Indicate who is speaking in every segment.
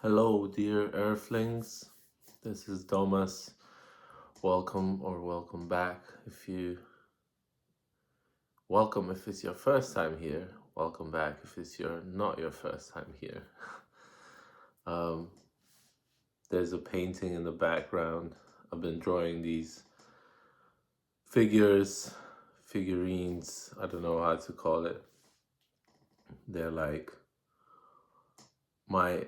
Speaker 1: Hello, dear Earthlings. This is Domas. Welcome back. Welcome if it's your first time here. Welcome back if it's not your first time here. um, there's a painting in the background. I've been drawing these figurines. I don't know how to call it. They're like my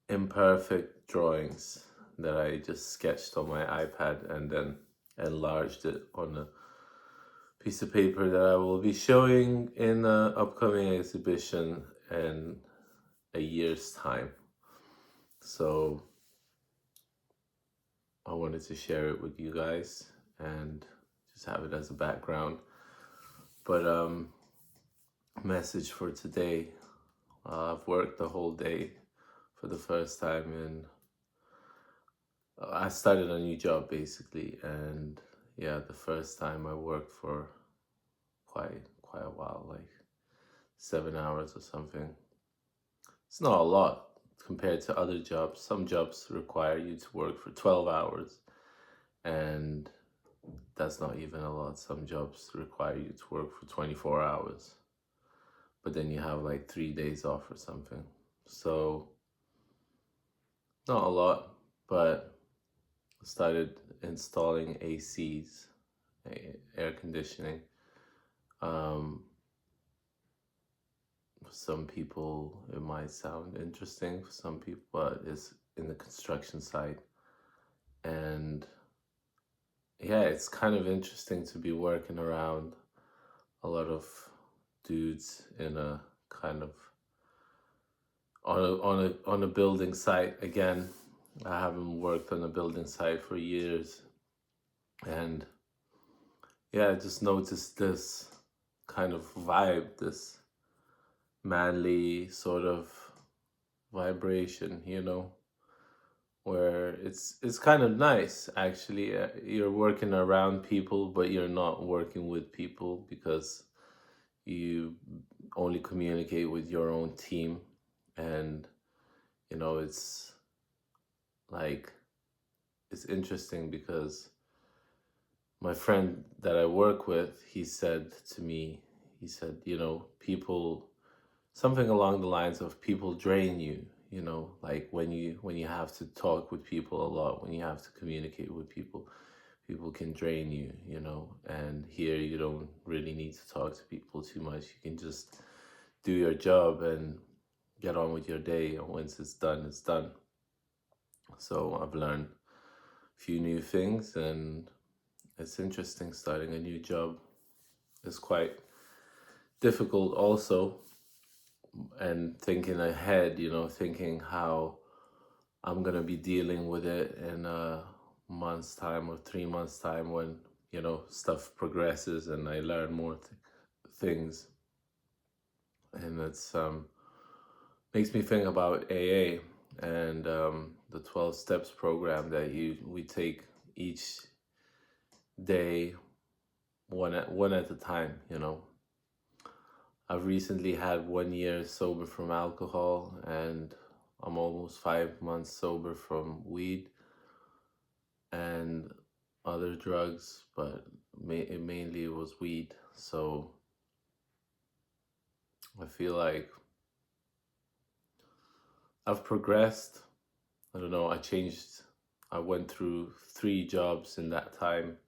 Speaker 1: imperfect drawings that I just sketched on my iPad and then enlarged it on a piece of paper that I will be showing in an upcoming exhibition in a year's time. So I wanted to share it with you guys and just have it as a background. But message for today. I've worked the whole day for the first time and I started a new job basically, and yeah, the first time I worked for quite a while, like 7 hours or something. It's not a lot compared to other jobs. Some jobs require you to work for 12 hours, and that's not even a lot. Some jobs require you to work for 24 hours, but then you have like 3 days off or something. So, not a lot, but I started installing ACs, air conditioning. For some people, it might sound interesting. For some people, but it's in the construction site. And yeah, it's kind of interesting to be working around a lot of dudes in a kind of on a building site. Again, I haven't worked on a building site for years, and yeah, I just noticed this kind of vibe, this manly sort of vibration, where it's kind of nice actually. You're working around people, but you're not working with people because you only communicate with your own team. And it's like it's interesting because my friend that I work with, he said to me, people, something along the lines of people drain you, like when you have to talk with people a lot, when you have to communicate with people, people can drain you, and here you don't really need to talk to people too much. You can just do your job and get on with your day, and once it's done, it's done. So I've learned a few new things, and it's interesting. Starting a new job is quite difficult also, and thinking ahead, thinking how I'm gonna be dealing with it in a month's time or 3 months time when stuff progresses and I learn more things. And it's makes me think about AA and the 12 steps program that we take each day, one at a time. I've recently had 1 year sober from alcohol, and I'm almost 5 months sober from weed and other drugs, but it mainly was weed. So I feel like I've progressed. I don't know, I went through 3 jobs in that time.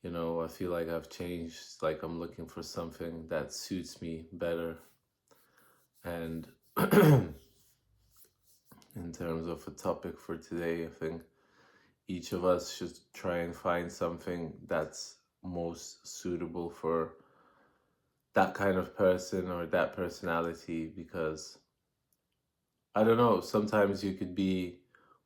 Speaker 1: I feel like I've changed, like I'm looking for something that suits me better. And in terms of a topic for today, I think each of us should try and find something that's most suitable for that kind of person or that personality, because I don't know, sometimes you could be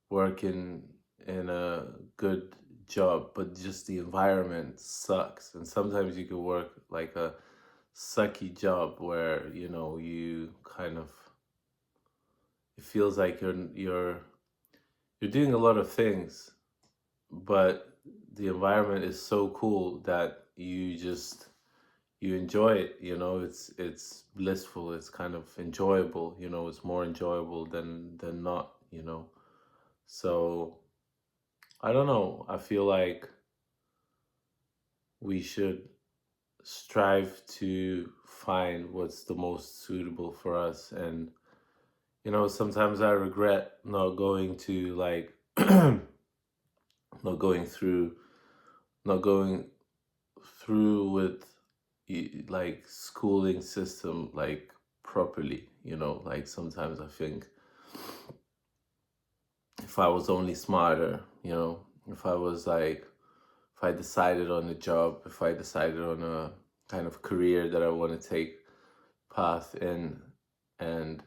Speaker 1: working in a good job, but just the environment sucks. And sometimes you could work like a sucky job where, you kind of, it feels like you're doing a lot of things, but the environment is so cool that you enjoy it. It's blissful, it's kind of enjoyable. It's more enjoyable than not. you know? So I don't know. I feel like we should strive to find what's the most suitable for us. And, sometimes I regret not going to like, not going through, not going through with like schooling system like properly, like sometimes I think if I was only smarter, if I was like, if I decided on a job, if I decided on a kind of career that I want to take path in and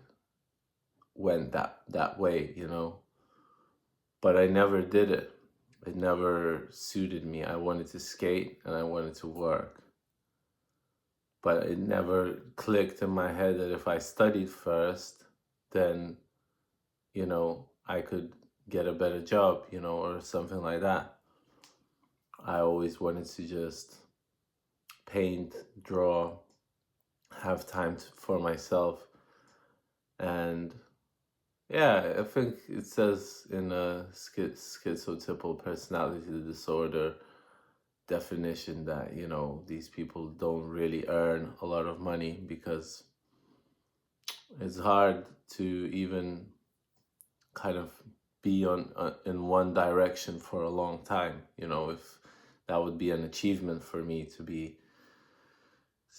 Speaker 1: went that way, but I never did it. It never suited me. I wanted to skate and I wanted to work, but it never clicked in my head that if I studied first, then I could get a better job, or something like that. I always wanted to just paint, draw, have time for myself. And yeah, I think it says in a schizotypal personality disorder definition that, these people don't really earn a lot of money because it's hard to even kind of be on in one direction for a long time. If that would be an achievement for me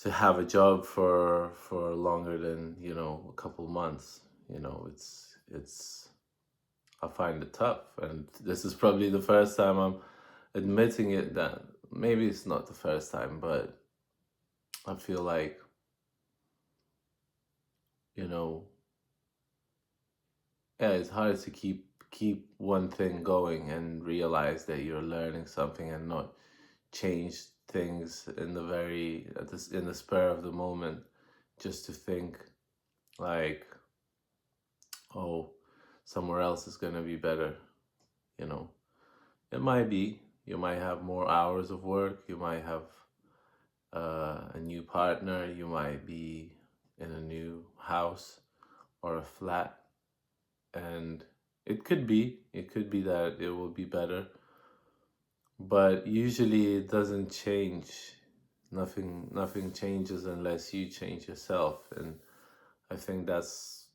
Speaker 1: to have a job for longer than a couple months. It's I find it tough, and this is probably the first time I'm admitting it. That maybe it's not the first time, but I feel like yeah, it's hard to keep one thing going and realize that you're learning something and not change things in in the spur of the moment, just to think like, oh, somewhere else is gonna be better. It might be. You might have more hours of work. You might have a new partner. You might be in a new house or a flat, and it could be that it will be better, but usually it doesn't change. Nothing changes unless you change yourself, and I think that's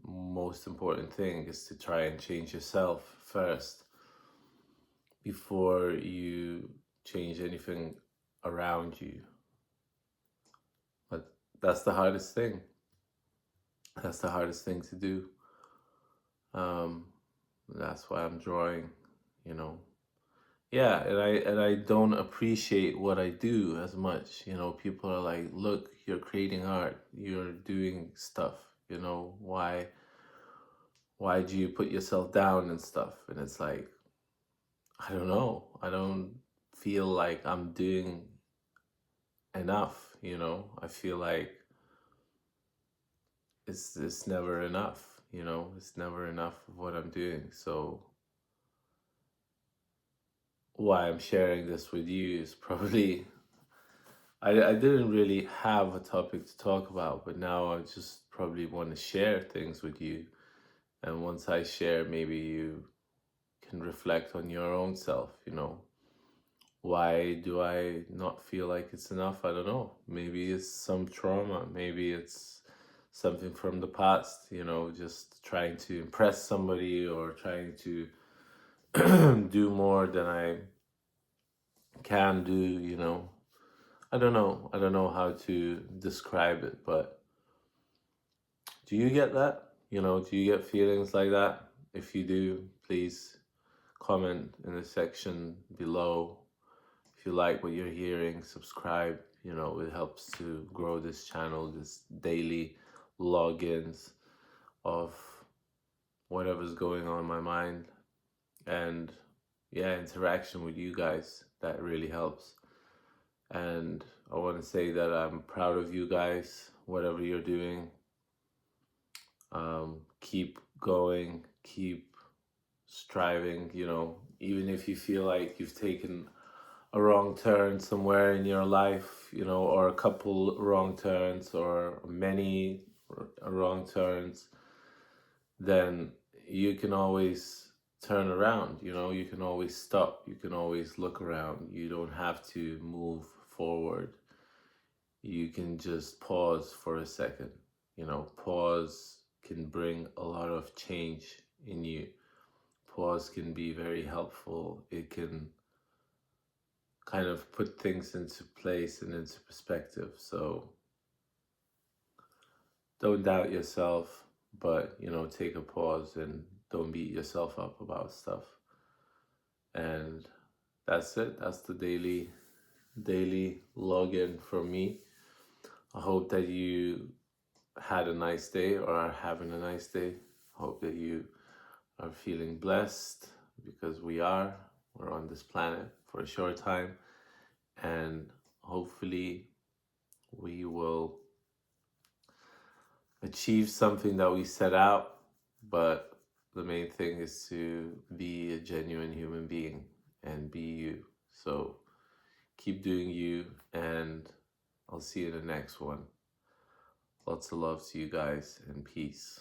Speaker 1: most important thing, is to try and change yourself first before you change anything around you. But that's the hardest thing. That's the hardest thing to do. That's why I'm drawing, you know. Yeah, and I don't appreciate what I do as much. People are like, "Look, you're creating art. You're doing stuff. Why do you put yourself down and stuff?" And it's like, I don't know. I don't feel like I'm doing enough. I feel like it's never enough. It's never enough of what I'm doing. So why I'm sharing this with you is probably I didn't really have a topic to talk about, but now I just probably want to share things with you. And once I share, maybe you can reflect on your own self. Why do I not feel like it's enough? I don't know. Maybe it's some trauma. Maybe it's something from the past, just trying to impress somebody or trying to do more than I can do. I don't know. I don't know how to describe it, but do you get that? Do you get feelings like that? If you do, please comment in the section below. If you like what you're hearing, subscribe. It helps to grow this channel, this daily logins of whatever's going on in my mind. And yeah, interaction with you guys, that really helps. And I want to say that I'm proud of you guys, whatever you're doing. Keep going, keep striving, even if you feel like you've taken a wrong turn somewhere in your life, or a couple wrong turns or many wrong turns, then, you can always turn around, you know, you can always stop, you can always look around. You don't have to move forward. You can just pause for a second. You know, pause can bring a lot of change in you. Pause can be very helpful. It can kind of put things into place and into perspective. So don't doubt yourself, but, you know, take a pause and don't beat yourself up about stuff. And that's it. That's the daily login from me. I hope that you had a nice day or are having a nice day. I hope that you are feeling blessed, because we're on this planet for a short time, and hopefully we will achieve something that we set out. But the main thing is to be a genuine human being and be you. So keep doing you, and I'll see you in the next one. Lots of love to you guys, and peace.